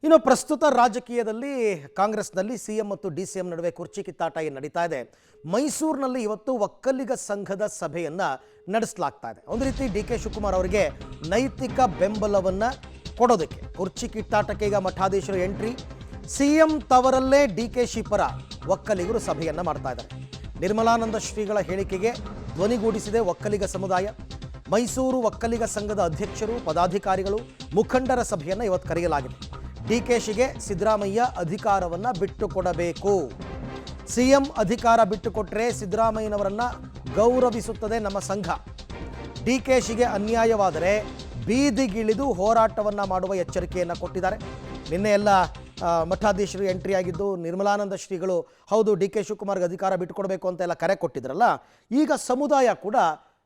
ಇನ್ನು ಪ್ರಸ್ತುತ ರಾಜಕೀಯದಲ್ಲಿ ಕಾಂಗ್ರೆಸ್ನಲ್ಲಿ ಸಿಎಂ ಮತ್ತು ಡಿಸಿಎಂ ನಡುವೆ ಕುರ್ಚಿ ಕಿತ್ತಾಟ ಏನು ನಡೀತಾ ಇದೆ. ಮೈಸೂರಿನಲ್ಲಿ ಇವತ್ತು ಒಕ್ಕಲಿಗ ಸಂಘದ ಸಭೆಯನ್ನು ನಡೆಸಲಾಗ್ತಾ ಇದೆ. ಒಂದು ರೀತಿ ಡಿ.ಕೆ. ಶಿವಕುಮಾರ್ ಅವರಿಗೆ ನೈತಿಕ ಬೆಂಬಲವನ್ನು ಕೊಡೋದಕ್ಕೆ ಕುರ್ಚಿ ಕಿತ್ತಾಟಕ್ಕೆ ಈಗ ಮಠಾಧೀಶರು ಎಂಟ್ರಿ. ಸಿಎಂ ತವರಲ್ಲೇ ಡಿ.ಕೆ. ಪರ ಒಕ್ಕಲಿಗರು ಸಭೆಯನ್ನು ಮಾಡ್ತಾ ಇದ್ದಾರೆ. ನಿರ್ಮಲಾನಂದ ಶ್ರೀಗಳ ಹೇಳಿಕೆಗೆ ಧ್ವನಿಗೂಡಿಸಿದೆ ಒಕ್ಕಲಿಗ ಸಮುದಾಯ. ಮೈಸೂರು ಒಕ್ಕಲಿಗ ಸಂಘದ ಅಧ್ಯಕ್ಷರು, ಪದಾಧಿಕಾರಿಗಳು, ಮುಖಂಡರ ಸಭೆಯನ್ನು ಇವತ್ತು ಕರೆಯಲಾಗಿದೆ. ಡಿ.ಕೆ.ಶಿಗೆ ಸಿದ್ದರಾಮಯ್ಯ ಅಧಿಕಾರವನ್ನು ಬಿಟ್ಟುಕೊಡಬೇಕು. ಸಿಎಂ ಅಧಿಕಾರ ಬಿಟ್ಟುಕೊಟ್ಟರೆ ಸಿದ್ದರಾಮಯ್ಯನವರನ್ನು ಗೌರವಿಸುತ್ತದೆ ನಮ್ಮ ಸಂಘ. ಡಿ.ಕೆ.ಶಿಗೆ ಅನ್ಯಾಯವಾದರೆ ಬೀದಿಗಿಳಿದು ಹೋರಾಟವನ್ನು ಮಾಡುವ ಎಚ್ಚರಿಕೆಯನ್ನು ಕೊಟ್ಟಿದ್ದಾರೆ. ನಿನ್ನೆ ಎಲ್ಲ ಮಠಾಧೀಶರು ಎಂಟ್ರಿ ಆಗಿದ್ದು, ನಿರ್ಮಲಾನಂದ ಶ್ರೀಗಳು ಹೌದು ಡಿ.ಕೆ. ಶಿವಕುಮಾರ್ಗೆ ಅಧಿಕಾರ ಬಿಟ್ಟುಕೊಡಬೇಕು ಅಂತ ಎಲ್ಲ ಕರೆ ಕೊಟ್ಟಿದ್ರಲ್ಲ, ಈಗ ಸಮುದಾಯ ಕೂಡ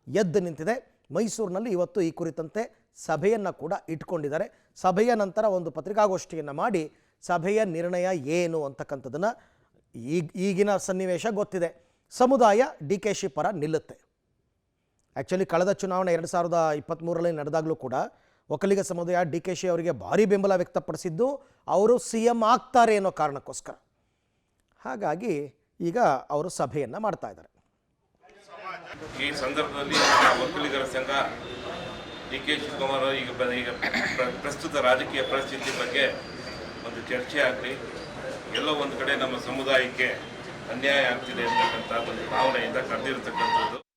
ಎದ್ದು ನಿಂತಿದೆ. ಮೈಸೂರಿನಲ್ಲಿ ಇವತ್ತು ಈ ಕುರಿತಂತೆ ಸಭೆಯನ್ನು ಕೂಡ ಇಟ್ಕೊಂಡಿದ್ದಾರೆ. ಸಭೆಯ ನಂತರ ಒಂದು ಪತ್ರಿಕಾಗೋಷ್ಠಿಯನ್ನು ಮಾಡಿ ಸಭೆಯ ನಿರ್ಣಯ ಏನು ಅಂತಕ್ಕಂಥದ್ದನ್ನು ಈಗಿನ ಸನ್ನಿವೇಶ ಗೊತ್ತಿದೆ. ಸಮುದಾಯ ಡಿ.ಕೆ. ಪರ ನಿಲ್ಲುತ್ತೆ. ಆ್ಯಕ್ಚುಲಿ ಕಳೆದ ಚುನಾವಣೆ 2023ರಲ್ಲಿ ನಡೆದಾಗಲೂ ಕೂಡ ಒಕ್ಕಲಿಗ ಸಮುದಾಯ ಡಿ.ಕೆ. ಅವರಿಗೆ ಭಾರಿ ಬೆಂಬಲ ವ್ಯಕ್ತಪಡಿಸಿದ್ದು ಅವರು ಸಿಎಂ ಆಗ್ತಾರೆ ಅನ್ನೋ ಕಾರಣಕ್ಕೋಸ್ಕರ. ಹಾಗಾಗಿ ಈಗ ಅವರು ಸಭೆಯನ್ನು ಮಾಡ್ತಾ ಇದ್ದಾರೆ. ಈ ಸಂದರ್ಭದಲ್ಲಿ ಒಕ್ಕಲಿಗರ ಸಂಘ ಡಿ.ಕೆ. ಶಿವಕುಮಾರ್ ಈಗ ಪ್ರಸ್ತುತ ರಾಜಕೀಯ ಪರಿಸ್ಥಿತಿ ಬಗ್ಗೆ ಒಂದು ಚರ್ಚೆ ಆಗಲಿ, ಎಲ್ಲೋ ಒಂದು ಕಡೆ ನಮ್ಮ ಸಮುದಾಯಕ್ಕೆ ಅನ್ಯಾಯ ಆಗ್ತಿದೆ ಅಂತಕ್ಕಂಥ ಒಂದು ಭಾವನೆಯಿಂದ ಕರೆದಿರತಕ್ಕಂಥದ್ದು.